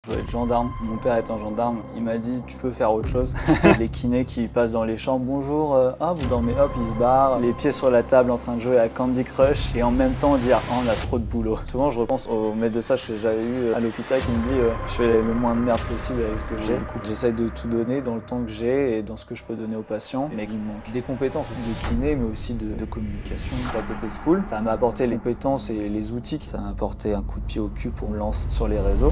Je voulais être gendarme, mon père étant gendarme, il m'a dit tu peux faire autre chose. Les kinés qui passent dans les chambres, bonjour, vous dormez, hop, ils se barrent, les pieds sur la table en train de jouer à Candy Crush et en même temps dire oh, on a trop de boulot. Souvent je repense au maître de stage que j'avais eu à l'hôpital qui me dit je fais le moins de merde possible avec ce que j'ai. Du coup j'essaye de tout donner dans le temps que j'ai et dans ce que je peux donner aux patients. Mais il manque des compétences de kiné mais aussi de communication. KTT School, ça m'a apporté les compétences et les outils, ça m'a apporté un coup de pied au cul pour me lancer sur les réseaux.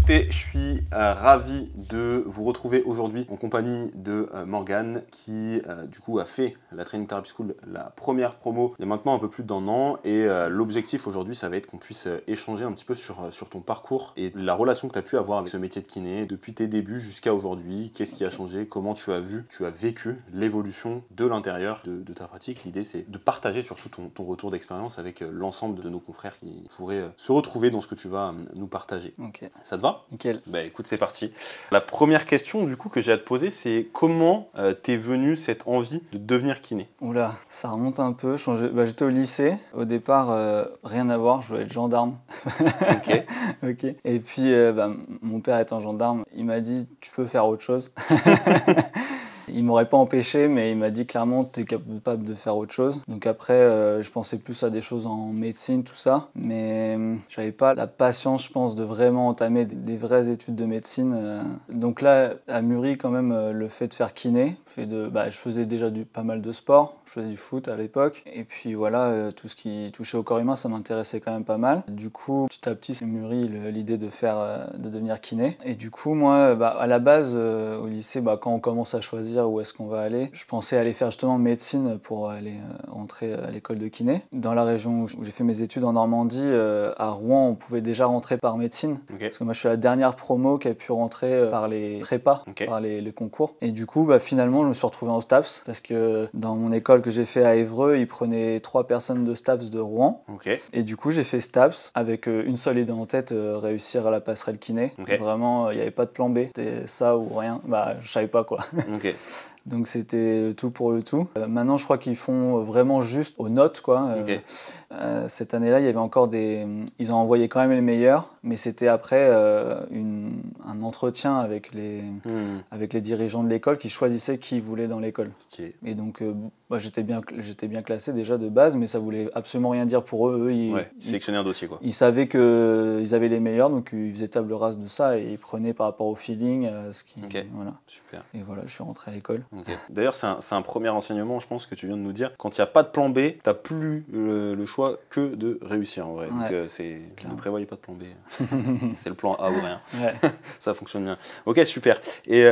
Écoutez, je suis ravi de vous retrouver aujourd'hui en compagnie de Morgane qui du coup a fait la Training Therapy School, la première promo il y a maintenant un peu plus d'1 an et l'objectif aujourd'hui ça va être qu'on puisse échanger un petit peu sur ton parcours et la relation que tu as pu avoir avec ce métier de kiné depuis tes débuts jusqu'à aujourd'hui. Qu'est-ce qui a changé, comment tu as vécu l'évolution de l'intérieur de ta pratique. L'idée c'est de partager surtout ton retour d'expérience avec l'ensemble de nos confrères qui pourraient se retrouver dans ce que tu vas nous partager. Okay. Ça te va ? Nickel. Bah écoute, c'est parti. La première question du coup que j'ai à te poser, c'est comment t'es venue cette envie de devenir kiné? Oula, ça remonte un peu. J'étais au lycée. Au départ, rien à voir, je voulais être gendarme. Ok. Ok. Et puis, mon père étant gendarme, il m'a dit tu peux faire autre chose. Il m'aurait pas empêché, mais il m'a dit clairement tu es capable de faire autre chose. Donc après, je pensais plus à des choses en médecine, tout ça. Mais j'avais pas la patience, je pense, de vraiment entamer des vraies études de médecine. Donc là, à Muri, quand même, le fait de faire kiné, je faisais déjà pas mal de sport. Je faisais du foot à l'époque. Et puis voilà, tout ce qui touchait au corps humain, ça m'intéressait quand même pas mal. Du coup, petit à petit, c'est mûri l'idée de devenir kiné. Et du coup, moi, à la base, au lycée, quand on commence à choisir où est-ce qu'on va aller, je pensais aller faire justement médecine pour aller rentrer à l'école de kiné. Dans la région où j'ai fait mes études en Normandie, à Rouen, on pouvait déjà rentrer par médecine. Okay. Parce que moi, je suis la dernière promo qui a pu rentrer par les prépas, par les concours. Et du coup, finalement, je me suis retrouvé en STAPS parce que dans mon école que j'ai fait à Évreux, ils prenaient 3 personnes de STAPS de Rouen. Et du coup, j'ai fait STAPS avec une seule idée en tête, réussir à la passerelle kiné. Vraiment, il n'y avait pas de plan B. C'était ça ou rien. Je savais pas quoi. Donc c'était le tout pour le tout. Maintenant, je crois qu'ils font vraiment juste aux notes, quoi. Cette année-là, il y avait encore ils ont envoyé quand même les meilleurs, mais c'était après un entretien avec les dirigeants de l'école qui choisissaient qui ils voulaient dans l'école. Et donc, j'étais bien classé déjà de base, mais ça voulait absolument rien dire pour eux. Ils sélectionnaient un dossier, quoi. Ils savaient qu'ils avaient les meilleurs, donc ils faisaient table rase de ça et ils prenaient par rapport au feeling. Voilà. Super. Et voilà, je suis rentré à l'école. D'ailleurs, c'est un premier enseignement, je pense, que tu viens de nous dire. Quand il n'y a pas de plan B, tu n'as plus le choix que de réussir, en vrai. Donc, ne prévoyez pas de plan B. C'est le plan A ou rien. Ça fonctionne bien. Ok, super. Et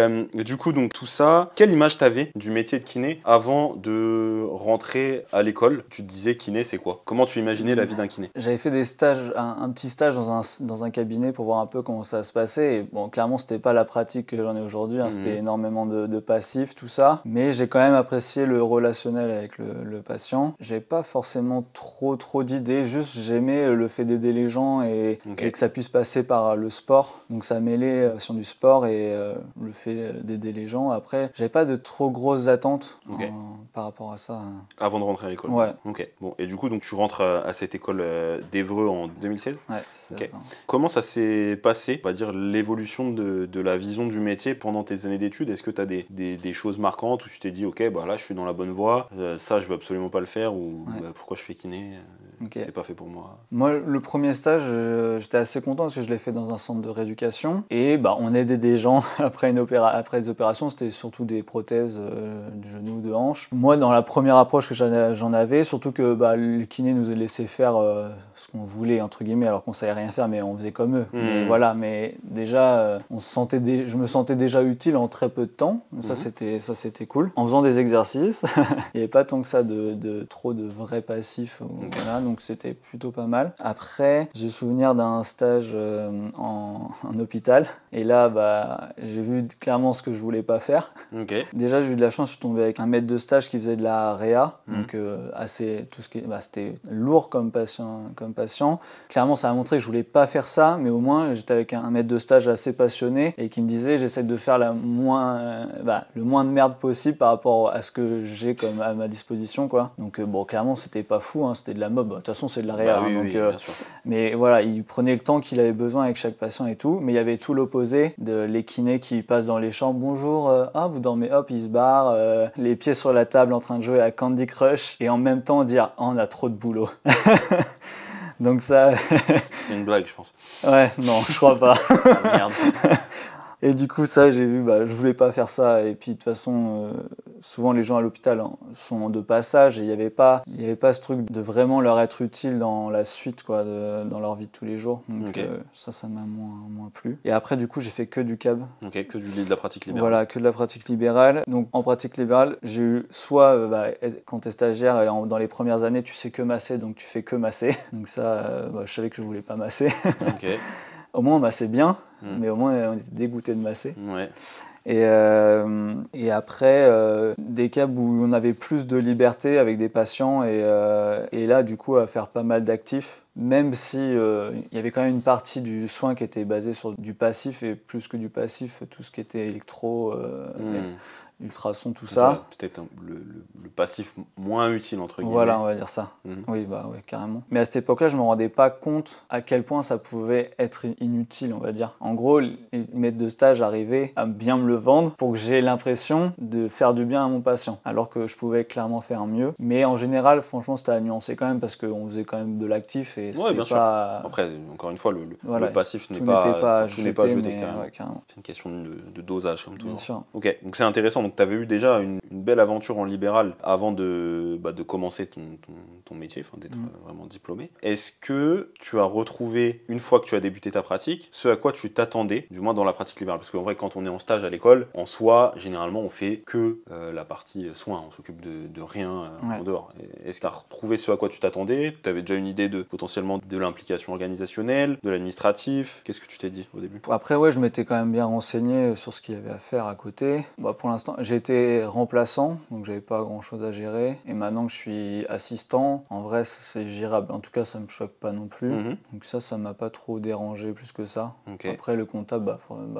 du coup, donc, tout ça, quelle image tu avais du métier de kiné avant de rentrer à l'école? Tu te disais kiné, c'est quoi? Comment tu imaginais la vie d'un kiné? J'avais fait des stages, un petit stage dans un cabinet pour voir un peu comment ça se passait. Et bon, clairement, c'était pas la pratique que j'en ai aujourd'hui. C'était énormément de passifs, tout ça. Mais j'ai quand même apprécié le relationnel avec le patient. J'avais pas forcément trop d'idées. Juste, j'aimais le fait d'aider les gens et que ça puisse passer par le sport. Donc ça mêlait la passion du sport et le fait d'aider les gens. Après, j'avais pas de trop grosses attentes par rapport à ça. Avant de rentrer à l'école? Ouais. Ok. Bon, et du coup, donc, tu rentres à cette école d'Évreux en 2016? Ouais, c'est ça. Comment ça s'est passé, on va dire, l'évolution de la vision du métier pendant tes années d'études? Est-ce que tu as des choses marquantes où tu t'es dit, ok, là, je suis dans la bonne voie, ça, je veux absolument pas le faire, ou pourquoi je fais kiné? C'est pas fait pour moi. Moi, le premier stage, j'étais assez content parce que je l'ai fait dans un centre de rééducation. Et on aidait des gens après des opérations. C'était surtout des prothèses du genou, de hanche. Moi, dans la première approche que j'en avais, surtout que le kiné nous a laissé faire ce qu'on voulait, entre guillemets, alors qu'on savait rien faire, mais on faisait comme eux. Mais voilà, mais déjà, je me sentais déjà utile en très peu de temps. Ça, c'était cool. En faisant des exercices, il n'y avait pas tant que ça trop de vrais passifs. Voilà, donc c'était plutôt pas mal. Après, j'ai souvenir d'un stage en hôpital. Et là, j'ai vu clairement ce que je voulais pas faire. Déjà, j'ai eu de la chance, je suis tombé avec un maître de stage qui faisait de la réa. Donc, c'était lourd comme patient. Clairement, ça a montré que je voulais pas faire ça, mais au moins, j'étais avec un maître de stage assez passionné et qui me disait j'essaie de faire le moins de merde possible par rapport à ce que j'ai comme à ma disposition, quoi. Donc, clairement, c'était pas fou, c'était de la mob. toute façon, c'est de la réa. Bah, oui, donc, oui, bien sûr. mais voilà, il prenait le temps qu'il avait besoin avec chaque patient et tout. Mais il y avait tout l'opposé de les kinés qui passent dans les chambres. Bonjour, vous dormez, hop, ils se barrent, les pieds sur la table en train de jouer à Candy Crush et en même temps dire oh, on a trop de boulot. Donc ça. C'est une blague, je pense. Ouais, non, je crois pas. Ah, merde. Et du coup, ça, j'ai vu, je voulais pas faire ça. Et puis, de toute façon, souvent, les gens à l'hôpital sont de passage et il n'y avait pas ce truc de vraiment leur être utile dans la suite, quoi, dans leur vie de tous les jours. Donc, ça m'a moins plu. Et après, du coup, j'ai fait que du CAB. Ok, que de la pratique libérale. Voilà, que de la pratique libérale. Donc, en pratique libérale, j'ai eu soit, quand tu es stagiaire, et dans les premières années, tu sais que masser, donc tu fais que masser. Donc ça, je savais que je voulais pas masser. Ok. Au moins, on massait bien. Mais au moins on était dégoûté de masser. Ouais. Et après, des cas où on avait plus de liberté avec des patients et là du coup à faire pas mal d'actifs, même si il y avait quand même une partie du soin qui était basée sur du passif et plus que du passif, tout ce qui était électro, ultrasons, tout ça. Ouais, peut-être le passif moins utile, entre guillemets. Voilà, on va dire ça. Oui, carrément. Mais à cette époque-là, je ne me rendais pas compte à quel point ça pouvait être inutile, on va dire. En gros, les maîtres de stage arrivaient à bien me le vendre pour que j'ai l'impression de faire du bien à mon patient, alors que je pouvais clairement faire mieux. Mais en général, franchement, c'était à nuancer quand même parce qu'on faisait quand même de l'actif et c'était bien pas... sûr. Après, encore une fois, le passif n'est tout pas jeté, carrément. Ouais, carrément. C'est une question de dosage, comme toujours. Bien sûr. Ok, donc c'est intéressant. Donc tu avais eu déjà une belle aventure en libéral avant de commencer ton métier, d'être vraiment diplômé. Est-ce que tu as retrouvé, une fois que tu as débuté ta pratique, ce à quoi tu t'attendais, du moins dans la pratique libérale? Parce qu'en vrai, quand on est en stage à l'école, en soi, généralement, on fait que la partie soins, on s'occupe de rien en dehors. Est-ce que tu as retrouvé ce à quoi tu t'attendais? Tu avais déjà une idée potentiellement de l'implication organisationnelle, de l'administratif? Qu'est-ce que tu t'es dit au début? Après, ouais, je m'étais quand même bien renseigné sur ce qu'il y avait à faire à côté. Pour l'instant, j'ai été remplaçant, donc j'avais pas grand-chose à gérer. Et maintenant que je suis assistant, en vrai, c'est gérable. En tout cas, ça me choque pas non plus. Donc ça m'a pas trop dérangé plus que ça. Okay. Après, le comptable,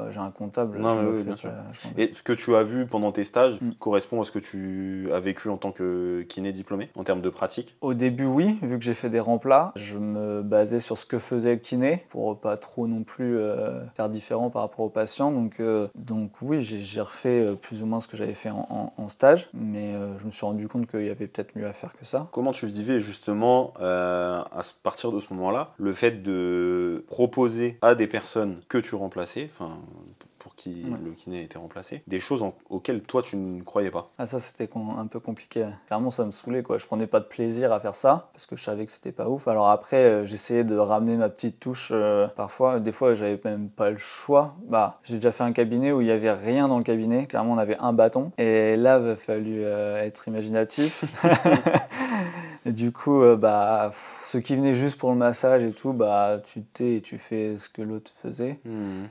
j'ai un comptable. Non, oui, bien sûr. Et ce que tu as vu pendant tes stages correspond à ce que tu as vécu en tant que kiné diplômé, en termes de pratique? Au début, oui, vu que j'ai fait des remplats, je me basais sur ce que faisait le kiné pour pas trop non plus faire différent par rapport aux patients. Donc oui, j'ai refait plus ou moins ce que j'avais fait en stage, mais je me suis rendu compte qu'il y avait peut-être mieux à faire que ça. Comment tu vivais justement, à partir de ce moment-là, le fait de proposer à des personnes que tu remplaçais, pour qui le kiné a été remplacé, des choses auxquelles toi tu ne croyais pas? Ah, ça c'était un peu compliqué. Clairement ça me saoulait, quoi. Je prenais pas de plaisir à faire ça parce que je savais que c'était pas ouf. Alors après j'essayais de ramener ma petite touche parfois. Des fois j'avais même pas le choix. J'ai déjà fait un cabinet où il y avait rien dans le cabinet. Clairement on avait un bâton et là il a fallu être imaginatif. Et du coup, ceux qui venaient juste pour le massage et tout, tu tais et tu fais ce que l'autre faisait.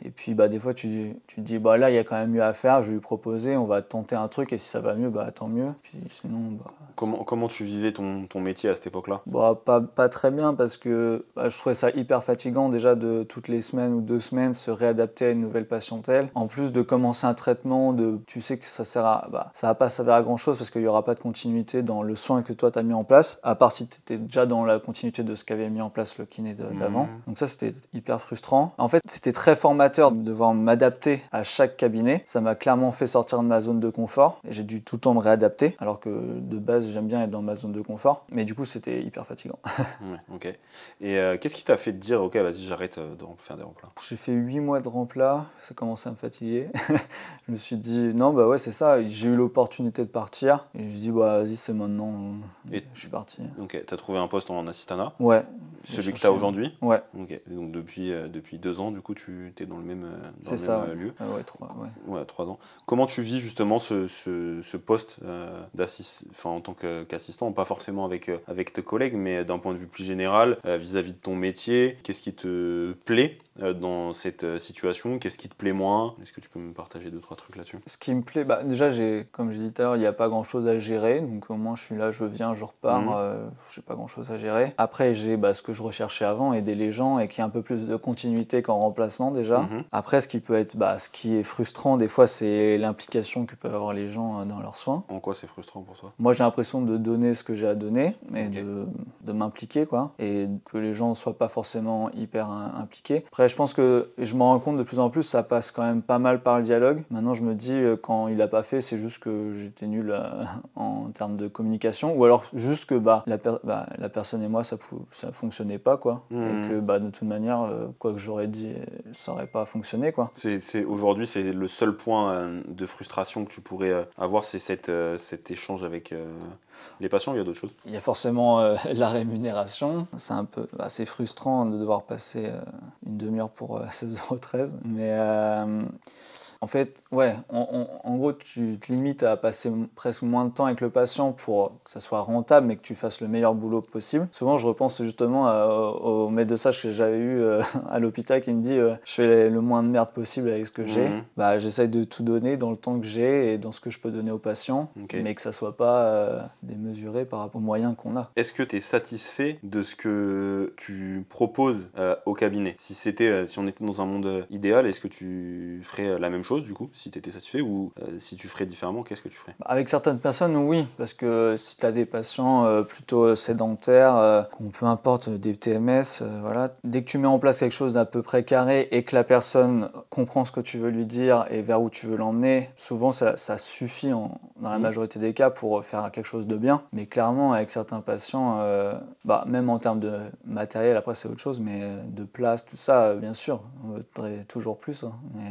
Et puis des fois tu te dis là il y a quand même mieux à faire, je vais lui proposer, on va tenter un truc et si ça va mieux, tant mieux. Puis sinon, Comment tu vivais ton métier à cette époque-là? Pas très bien parce que je trouvais ça hyper fatigant déjà de toutes les semaines ou 2 semaines se réadapter à une nouvelle patientèle. En plus de commencer un traitement, tu sais que ça va pas servir à grand chose parce qu'il n'y aura pas de continuité dans le soin que toi tu as mis en place, à part si tu étais déjà dans la continuité de ce qu'avait mis en place le kiné d'avant. Donc ça c'était hyper frustrant. En fait c'était très formateur de devoir m'adapter à chaque cabinet. Ça m'a clairement fait sortir de ma zone de confort et j'ai dû tout le temps me réadapter alors que de base j'aime bien être dans ma zone de confort, mais du coup c'était hyper fatigant. Ok. Et qu'est-ce qui t'a fait te dire ok vas-y j'arrête de faire des remplats? J'ai fait 8 mois de remplats, ça commençait à me fatiguer. Je me suis dit non c'est ça, j'ai eu l'opportunité de partir et je me suis dit vas-y c'est maintenant, et je suis parti. Ok, t'as trouvé un poste en assistanat? Ouais. Celui que t'as aujourd'hui? Ouais. Ok, donc depuis 2 ans du coup tu es dans le même, lieu? Ouais, 3. Ouais, 3 ans. Comment tu vis justement ce poste en tant qu'assistant, pas forcément avec tes collègues, mais d'un point de vue plus général, vis-à-vis de ton métier, qu'est-ce qui te plaît dans cette situation? Qu'est-ce qui te plaît moins? Est-ce que tu peux me partager 2-3 trucs là-dessus? Ce qui me plaît, déjà, comme j'ai dit tout à l'heure, il n'y a pas grand-chose à gérer. Donc au moins, je suis là, je viens, je repars. J'ai pas grand-chose à gérer. Après, j'ai ce que je recherchais avant, aider les gens et qu'il y ait un peu plus de continuité qu'en remplacement déjà. Après, ce qui peut être, ce qui est frustrant des fois, c'est l'implication que peuvent avoir les gens dans leurs soins. En quoi c'est frustrant pour toi? Moi, j'ai l'impression de donner ce que j'ai à donner, mais de m'impliquer, quoi, et que les gens ne soient pas forcément hyper impliqués. Après, je pense que, et je m'en rends compte de plus en plus, ça passe quand même pas mal par le dialogue. Maintenant, je me dis, quand il n'a pas fait, c'est juste que j'étais nul en termes de communication, ou alors juste que la personne et moi, ça fonctionnait pas, quoi, et que de toute manière, quoi que j'aurais dit, ça n'aurait pas fonctionné, quoi. Aujourd'hui, c'est le seul point de frustration que tu pourrais avoir, c'est cet échange avec les patients, ou il y a d'autres choses? Il y a forcément la rémunération. C'est un peu assez frustrant de devoir passer une demi-heure pour 16,13 €. Mais en fait, ouais, en gros, tu te limites à passer presque moins de temps avec le patient pour que ça soit rentable, mais que tu fasses le meilleur boulot possible. Souvent, je repense justement au maître de stage que j'avais eu à l'hôpital qui me dit je fais le moins de merde possible avec ce que j'ai. J'essaye de tout donner dans le temps que j'ai et dans ce que je peux donner aux patients, mais que ça soit pas démesuré par rapport aux moyens qu'on a. Est-ce que tu es satisfait de ce que tu proposes au cabinet? Si on était dans un monde idéal, est-ce que tu ferais la même chose du coup, si tu étais satisfait, ou si tu ferais différemment, qu'est-ce que tu ferais? Avec certaines personnes, oui, parce que si tu as des patients plutôt sédentaires, peu importe des TMS, voilà, dès que tu mets en place quelque chose d'à peu près carré et que la personne comprend ce que tu veux lui dire et vers où tu veux l'emmener, souvent ça suffit dans la majorité des cas pour faire quelque chose de bien. Mais clairement, avec certains patients, même en termes de matériel, après c'est autre chose, mais de place, tout ça, bien sûr, on voudrait toujours plus. Mais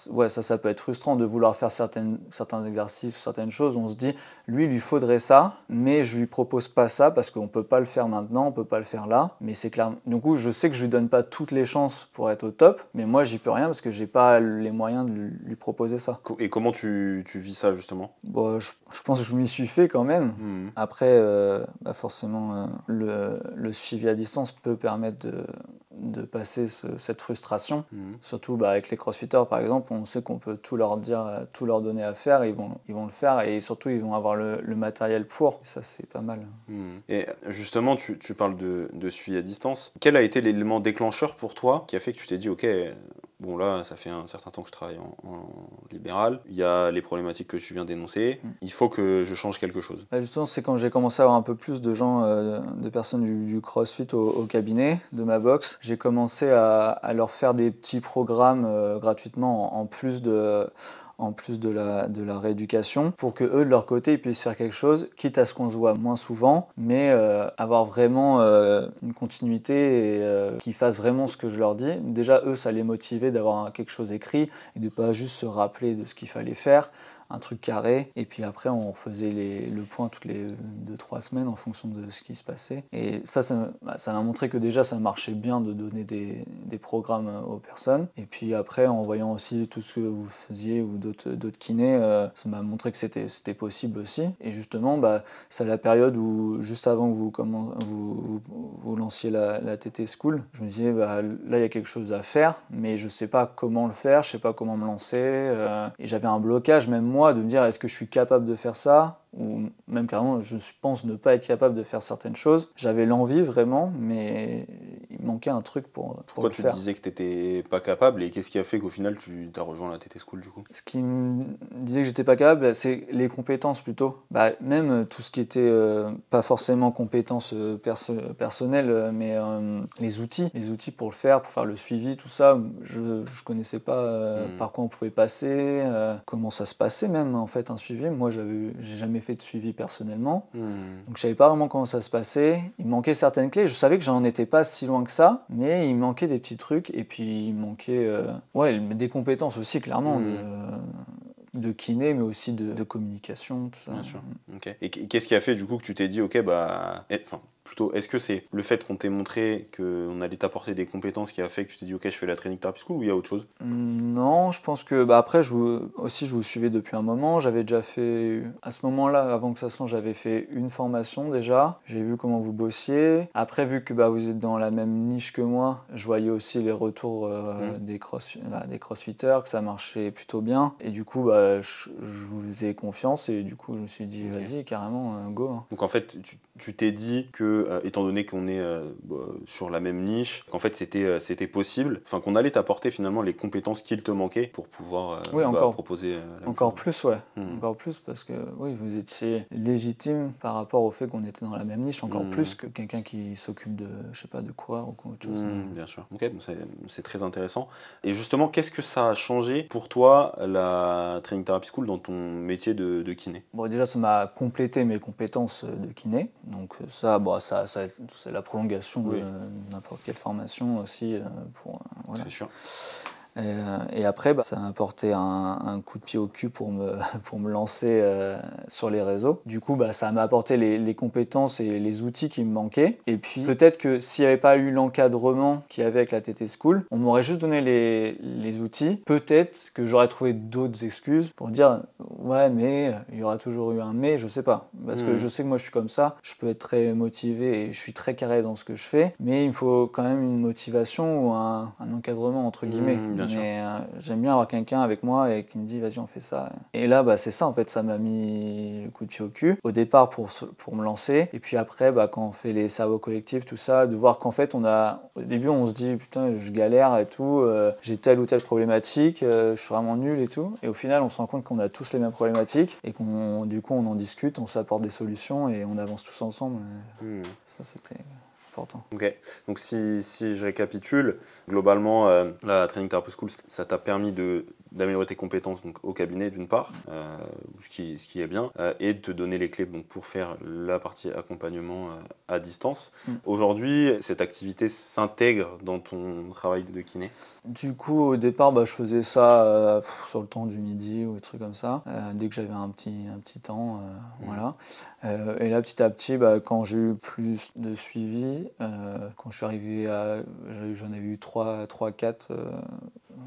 ouais, ça peut être frustrant de vouloir faire certains exercices ou certaines choses où on se dit, lui, il lui faudrait ça, mais je lui propose pas ça parce qu'on peut pas le faire maintenant, on peut pas le faire là. Mais c'est clair. Du coup, je sais que je lui donne pas toutes les chances pour être au top, mais moi, j'y peux rien parce que j'ai pas les moyens de lui proposer ça. Et comment tu vis ça justement? Je pense que je m'y suis fait quand même. Après, forcément, le suivi à distance peut permettre de passer cette frustration. Surtout avec les crossfitters par exemple, on sait qu'on peut tout leur dire, tout leur donner à faire, ils vont le faire et surtout ils vont avoir le matériel pour. Et ça c'est pas mal. Et justement tu parles de suivi à distance. Quel a été l'élément déclencheur pour toi qui a fait que tu t'es dit ok, bon là ça fait un certain temps que je travaille en libéral, il y a les problématiques que tu viens d'énoncer, il faut que je change quelque chose? Justement c'est quand j'ai commencé à avoir un peu plus de gens, de personnes du CrossFit au cabinet de ma box, j'ai commencé à leur faire des petits programmes gratuitement en plus de la rééducation pour que eux de leur côté ils puissent faire quelque chose, quitte à ce qu'on se voit moins souvent, mais avoir vraiment une continuité et qu'ils fassent vraiment ce que je leur dis. Déjà eux ça les motivait d'avoir quelque chose écrit et de pas juste se rappeler de ce qu'il fallait faire, un truc carré, et puis après on refaisait le point toutes les 2-3 semaines en fonction de ce qui se passait. Et ça m'a montré que déjà ça marchait bien de donner des programmes aux personnes. Et puis après en voyant aussi tout ce que vous faisiez ou d'autres kinés, ça m'a montré que c'était possible aussi. Et justement c'est la période où juste avant que vous lanciez la TT School, je me disais là il y a quelque chose à faire, mais je sais pas comment le faire, je sais pas comment me lancer, et j'avais un blocage même moi de me dire est-ce que je suis capable de faire ça, ou même carrément je pense ne pas être capable de faire certaines choses. J'avais l'envie vraiment, mais il manquait un truc pour le faire. Pourquoi tu disais que tu n'étais pas capable, et qu'est-ce qui a fait qu'au final tu as rejoint la TT School du coup? Ce qui me disait que j'étais pas capable, c'est les compétences plutôt. Même tout ce qui était pas forcément compétences personnelles, mais les outils pour le faire, pour faire le suivi, tout ça, je connaissais pas par quoi on pouvait passer, comment ça se passait même en fait un suivi. Moi j'ai jamais fait de suivi personnellement, donc je savais pas vraiment comment ça se passait. Il me manquait certaines clés, je savais que j'en étais pas si loin que ça, mais il me manquait des petits trucs, et puis il me manquait des compétences aussi clairement de kiné, mais aussi de communication, tout ça. Bien sûr. Okay. Et qu'est-ce qui a fait du coup que tu t'es dit ok plutôt, est-ce que c'est le fait qu'on t'ait montré qu'on allait t'apporter des compétences qui a fait que tu t'es dit ok, je fais la Training Therapy School, ou il y a autre chose? Non, je pense que après je vous suivais depuis un moment. J'avais déjà fait à ce moment-là, avant que ça se lance, j'avais fait une formation déjà. J'ai vu comment vous bossiez. Après, vu que vous êtes dans la même niche que moi, je voyais aussi les retours des crossfitters, que ça marchait plutôt bien. Et du coup, je vous faisais confiance et du coup, je me suis dit vas-y, carrément, go. Hein. Donc en fait, tu t'es dit que, étant donné qu'on est sur la même niche, qu'en fait c'était possible, enfin qu'on allait t'apporter finalement les compétences qu'il te manquait pour pouvoir proposer la même encore chose. plus, ouais. Encore plus parce que oui, vous étiez légitime par rapport au fait qu'on était dans la même niche, encore plus que quelqu'un qui s'occupe de, je sais pas, de coureur ou autre chose. Bien sûr. Ok, donc c'est très intéressant. Et justement, qu'est-ce que ça a changé pour toi, la Training Therapy School, dans ton métier de kiné? Bon, déjà, ça m'a complété mes compétences de kiné. Donc ça c'est la prolongation de n'importe quelle formation aussi. Voilà. C'est sûr. Et après, ça m'a apporté un coup de pied au cul pour me lancer sur les réseaux. Du coup, ça m'a apporté les compétences et les outils qui me manquaient. Et puis, peut-être que s'il n'y avait pas eu l'encadrement qu'il y avait avec la TT School, on m'aurait juste donné les outils. Peut-être que j'aurais trouvé d'autres excuses pour dire « Ouais, mais il y aura toujours eu un mais, je sais pas. » Parce que je sais que moi, je suis comme ça. Je peux être très motivé et je suis très carré dans ce que je fais. Mais il me faut quand même une motivation ou un encadrement, entre guillemets. Mais j'aime bien avoir quelqu'un avec moi et qui me dit vas-y on fait ça. Et là c'est ça en fait, ça m'a mis le coup de pied au cul. Au départ pour me lancer et puis après quand on fait les cerveaux collectifs tout ça, de voir qu'en fait au début on se dit putain je galère et tout, j'ai telle ou telle problématique, je suis vraiment nul et tout. Et au final on se rend compte qu'on a tous les mêmes problématiques et du coup on en discute, on s'apporte des solutions et on avance tous ensemble. Ça c'était important. Ok, donc si je récapitule, globalement, la Training Therapy School, ça t'a permis d'améliorer tes compétences donc, au cabinet d'une part, ce qui est bien, et de te donner les clés donc, pour faire la partie accompagnement à distance. Aujourd'hui, cette activité s'intègre dans ton travail de kiné? Du coup, au départ, je faisais ça sur le temps du midi ou des trucs comme ça, dès que j'avais un petit temps, voilà. Et là, petit à petit, quand j'ai eu plus de suivi, quand je suis arrivé j'en ai eu 3-4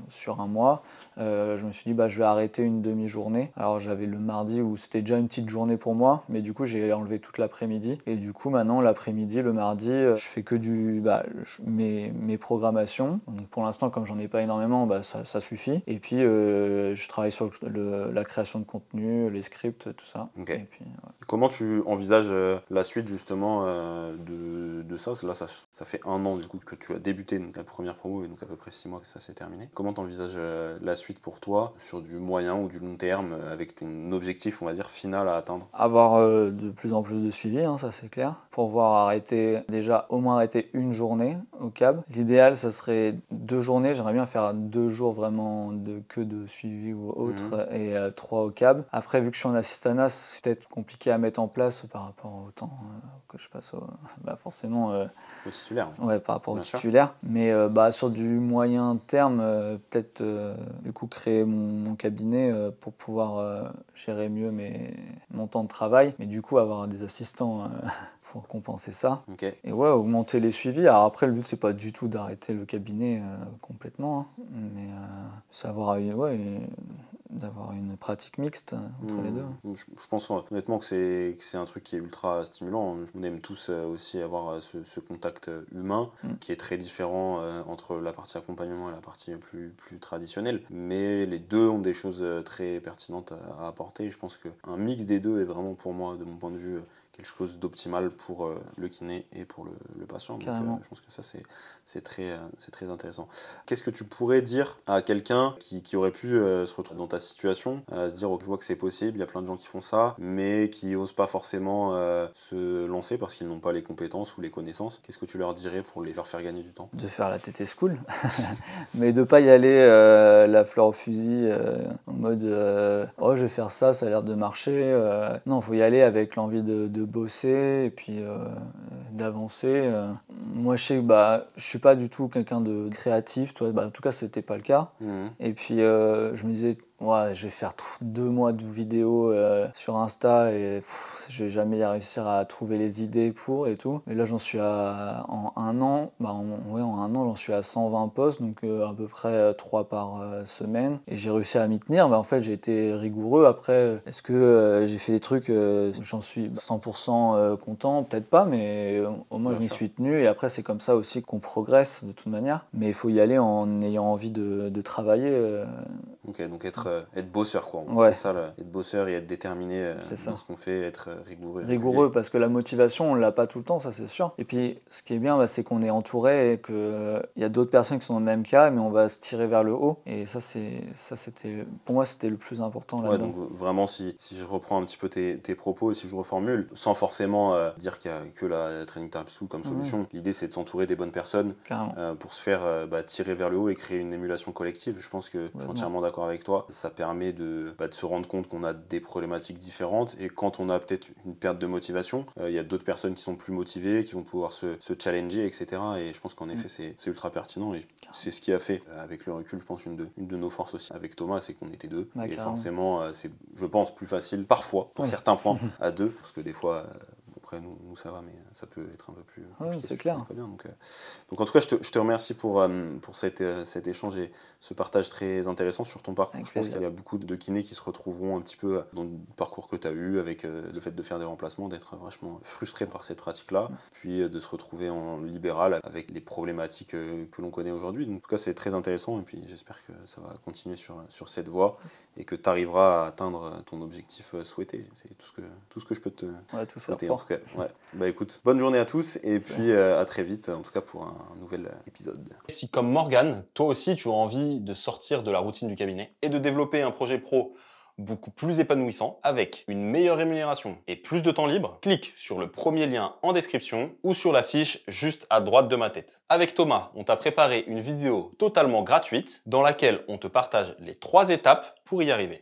sur un mois, je me suis dit je vais arrêter une demi-journée. Alors j'avais le mardi où c'était déjà une petite journée pour moi, mais du coup j'ai enlevé toute l'après-midi. Et du coup maintenant l'après-midi, le mardi, je fais que mes programmations. Donc pour l'instant comme j'en ai pas énormément, ça suffit. Et puis je travaille sur la création de contenu, les scripts, tout ça. Ok. Et puis, Comment tu envisages la suite justement de ça? Là ça fait 1 an du coup que tu as débuté donc, la première promo et donc à peu près 6 mois que ça s'est terminé. Comment tu envisages la suite pour toi sur du moyen ou du long terme avec ton objectif on va dire final à atteindre? Avoir de plus en plus de suivi, ça c'est clair. Pour pouvoir au moins arrêter une journée au CAB. L'idéal ça serait 2 journées, j'aimerais bien faire 2 jours vraiment que de suivi ou autre et 3 au CAB. Après vu que je suis en assistanat, c'est peut-être compliqué à mettre en place par rapport au temps que je passe forcément Au titulaire. Ouais, par rapport au Bien sûr. titulaire. Mais sur du moyen terme, peut-être du coup créer mon cabinet pour pouvoir gérer mieux mon temps de travail. Mais du coup avoir des assistants pour compenser ça. Okay. Et augmenter les suivis. Alors après, le but c'est pas du tout d'arrêter le cabinet complètement, mais d'avoir une pratique mixte entre les deux. Je pense honnêtement que c'est un truc qui est ultra stimulant. On aime tous aussi avoir ce contact humain qui est très différent entre la partie accompagnement et la partie plus traditionnelle. Mais les deux ont des choses très pertinentes à apporter. Je pense qu'un mix des deux est vraiment pour moi, de mon point de vue, quelque chose d'optimal pour le kiné et pour le patient. Donc, je pense que ça c'est très intéressant. Qu'est-ce que tu pourrais dire à quelqu'un qui aurait pu se retrouver dans ta situation, se dire je vois que c'est possible, il y a plein de gens qui font ça, mais qui n'osent pas forcément se lancer parce qu'ils n'ont pas les compétences ou les connaissances? Qu'est-ce que tu leur dirais pour les faire gagner du temps? De faire la TT School, mais de pas y aller la fleur au fusil en mode je vais faire ça, ça a l'air de marcher. Non, il faut y aller avec l'envie de bosser et puis d'avancer. Moi je sais que je suis pas du tout quelqu'un de créatif, en tout cas c'était pas le cas. Et puis je me disais Ouais, je vais faire 2 mois de vidéos sur Insta et je vais jamais réussir à trouver les idées pour et tout. Et là, j'en suis en un an, en un an, j'en suis à 120 posts, donc à peu près 3 par semaine. Et j'ai réussi à m'y tenir. En fait, j'ai été rigoureux. Après, est-ce que j'ai fait des trucs, j'en suis 100% content? Peut-être pas, mais au moins je m'y suis tenu. Et après, c'est comme ça aussi qu'on progresse de toute manière. Mais il faut y aller en ayant envie de travailler. Ok, donc être bosseur, quoi. Ouais. C'est ça, être bosseur et être déterminé dans ce qu'on fait, être rigoureux. Rigoureux, parce que la motivation, on l'a pas tout le temps, ça c'est sûr. Et puis, ce qui est bien, c'est qu'on est entouré et qu'il y a d'autres personnes qui sont dans le même cas, mais on va se tirer vers le haut. Et ça, c'était, pour moi, c'était le plus important là-dedans. Ouais, donc vraiment, si je reprends un petit peu tes propos et si je reformule, sans forcément dire qu'il n'y a que la Training Therapy School comme solution, l'idée c'est de s'entourer des bonnes personnes pour se faire tirer vers le haut et créer une émulation collective. Je pense que je suis entièrement d'accord avec toi. Ça permet de se rendre compte qu'on a des problématiques différentes et quand on a peut-être une perte de motivation, il y a d'autres personnes qui sont plus motivées, qui vont pouvoir se challenger, etc. Et je pense qu'en effet, c'est ultra pertinent et c'est ce qui a fait, avec le recul, je pense, une de nos forces aussi avec Thomas, c'est qu'on était deux. Et forcément, c'est, je pense, plus facile parfois, pour certains points, à deux, parce que des fois, après nous ça va, mais ça peut être un peu plus compliqué. C'est clair. Bien, donc en tout cas, je te remercie pour cet échange et ce partage très intéressant sur ton parcours. Je pense qu'il y a beaucoup de kinés qui se retrouveront un petit peu dans le parcours que tu as eu, avec le fait de faire des remplacements, d'être vachement frustré par cette pratique-là, puis de se retrouver en libéral avec les problématiques que l'on connaît aujourd'hui. Donc, en tout cas, c'est très intéressant et puis j'espère que ça va continuer sur cette voie et que tu arriveras à atteindre ton objectif souhaité. C'est tout ce que je peux te souhaiter. En tout cas, écoute, bonne journée à tous et puis à très vite, en tout cas pour un nouvel épisode. Si comme Morgane, toi aussi tu as envie de sortir de la routine du cabinet et de développer un projet pro beaucoup plus épanouissant, avec une meilleure rémunération et plus de temps libre, clique sur le premier lien en description ou sur la fiche juste à droite de ma tête. Avec Thomas, on t'a préparé une vidéo totalement gratuite dans laquelle on te partage les 3 étapes pour y arriver.